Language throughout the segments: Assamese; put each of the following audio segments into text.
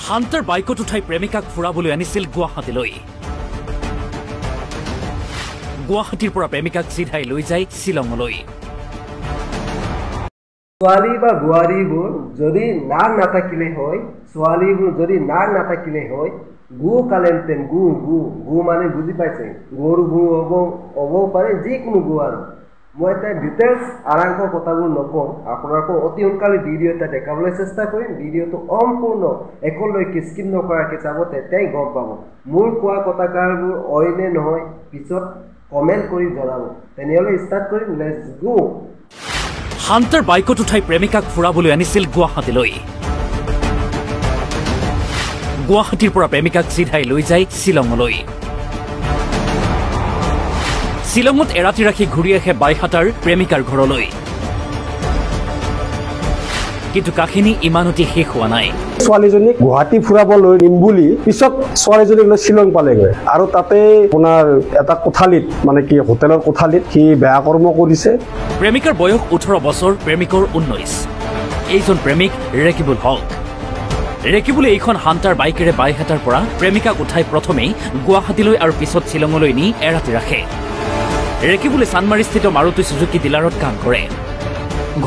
হান্টাৰ বাইকত উঠাই প্ৰেমিকাক ফুৰাবলৈ আনিছিল গুৱাহাটীলৈ। গুৱাহাটীৰ পৰা প্ৰেমিকাক চিধাই লৈ যায় শ্বিলঙলৈ। ছোৱালী বা বোৱাৰীবোৰ যদি নাক নাথাকিলে হয়, ছোৱালীবোৰ যদি নাক নাথাকিলে হয়, গু কালেনতেন গু গু গু মানে বুজি পাইছে, গৰু গু হ'ব পাৰে, যিকোনো গু আৰু মই এটা ডিটেইলছ আৰাংক কথাবোৰ নকওঁ, আপোনালোকক অতি সোনকালে ভিডিঅ' এটা দেখাবলৈ চেষ্টা কৰিম। ভিডিঅ'টো সম্পূৰ্ণ একলৈকে স্কিপ নকৰাকৈ চাব, তেতিয়াই গম পাব মোৰ কোৱা কথাকাৰবোৰ হয় নে নহয়, পিছত কমেণ্ট কৰি জনাব। তেনেহ'লে ষ্টাৰ্ট কৰিম, লেটছ গো। হান্টাৰ বাইকত উঠাই প্ৰেমিকাক ফুৰাবলৈ আনিছিল গুৱাহাটীলৈ। গুৱাহাটীৰ পৰা প্ৰেমিকাক চিধাই লৈ যায় শ্বিলঙলৈ। শ্বিলঙত এৰাতি ৰাখি ঘূৰি আহে বাইহাটাৰ প্ৰেমিকাৰ ঘৰলৈ। কিন্তু কাহিনী ইমানতে শেষ হোৱা নাই। ছোৱালীজনীক গুৱাহাটী ফুৰাবলৈ নিম বুলি পিছত ছোৱালীজনীক লৈ শ্বিলং পালেগৈ, আৰু তাতে আপোনাৰ এটা কোঠালিত মানে কি হোটেলৰ কোঠালিত সি বেয়া কৰ্ম কৰিছে। প্ৰেমিকাৰ বয়স 18 বছৰ, প্ৰেমিকৰ 19। এইজন প্ৰেমিক ৰেকিবুল হক। ৰেকিবুলে এইখন হান্টাৰ বাইকেৰে বাইহাটাৰ পৰা প্ৰেমিকাক উঠাই প্ৰথমেই গুৱাহাটীলৈ আৰু পিছত শ্বিলঙলৈ নি এৰাতি ৰাখে। ৰেকিবুলে চানমাৰীস্থিত মাৰুতি চুজুকি ডিলাৰত কাম কৰে,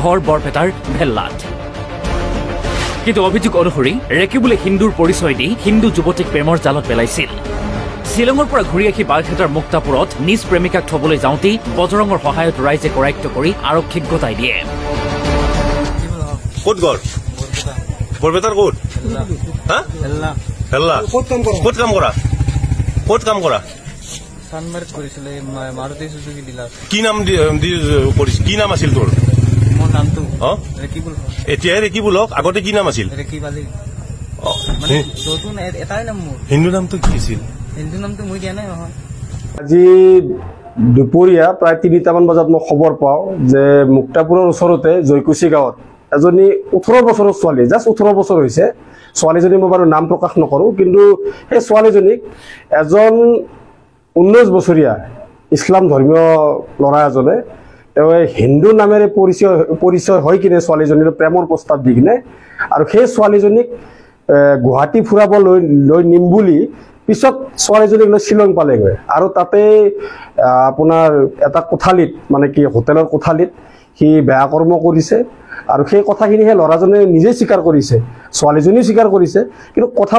ঘৰ বৰপেটাৰ ভেল্লাত। কিন্তু অভিযোগ অনুসৰি ৰেকিবুলে হিন্দুৰ পৰিচয় দি হিন্দু যুৱতীক প্ৰেমৰ জালত পেলাইছিল। শ্বিলঙৰ পৰা ঘূৰি আহি বাইহাটাৰ মুক্তাপুৰত নিজ প্ৰেমিকাক থবলৈ যাওঁতেই বজৰঙৰ সহায়ত ৰাইজে কৰায়ত্ব কৰি আৰক্ষীক গতাই দিয়ে। ক'ত ঘৰ? বৰপেটাৰ ক'ত? ক'ত কাম কৰা? ক'ত কাম কৰা? চানমাৰীত কৰিছিলে, মাৰুতি চুজুকি ডিলাৰ। কি নাম কৰিছিল? কি নাম আছিল তোৰ? মোৰ নামটো ৰেকিবুল হক। এতিয়াহে ৰেকিবুল হক, আগতে কি নাম আছিল? ৰেকিব আলী। মানে নতুন এটাই নাম মোৰ। হিন্দু নামটো কি আছিল? হিন্দু নামটো মই দিয়া নাই নহয়। আজি দুপৰীয়া প্ৰায় 3টামান বজাত মই খবৰ পাওঁ যে মুক্তাপুৰৰ ওচৰতে জয়কুচি গাঁৱত এজনী 18 বছৰৰ ছোৱালী, জাষ্ট 18 বছৰ হৈছে ছোৱালীজনী, মই বাৰু নাম প্ৰকাশ নকৰোঁ, কিন্তু সেই ছোৱালীজনীক এজন 19 বছৰীয়া ইছলাম ধৰ্মীয় ল'ৰা এজনে তেওঁ হিন্দু নামেৰে পৰিচয় হৈ কিনে ছোৱালীজনীৰ প্ৰেমৰ প্ৰস্তাৱ দি কিনে, আৰু সেই ছোৱালীজনীক গুৱাহাটী ফুৰাবলৈ লৈ নিম বুলি পিছত ছোৱালীজনীক লৈ শ্বিলং পালেগৈ, আৰু তাতে আপোনাৰ এটা কোঠালিত মানে কি হোটেলৰ কোঠালিত সি বেয়া কৰ্ম কৰিছে। আৰু সেই কথাখিনি সেই ল'ৰাজনে নিজে স্বীকাৰ কৰিছে, ছোৱালীজনীও স্বীকাৰ কৰিছে, কিন্তু কথা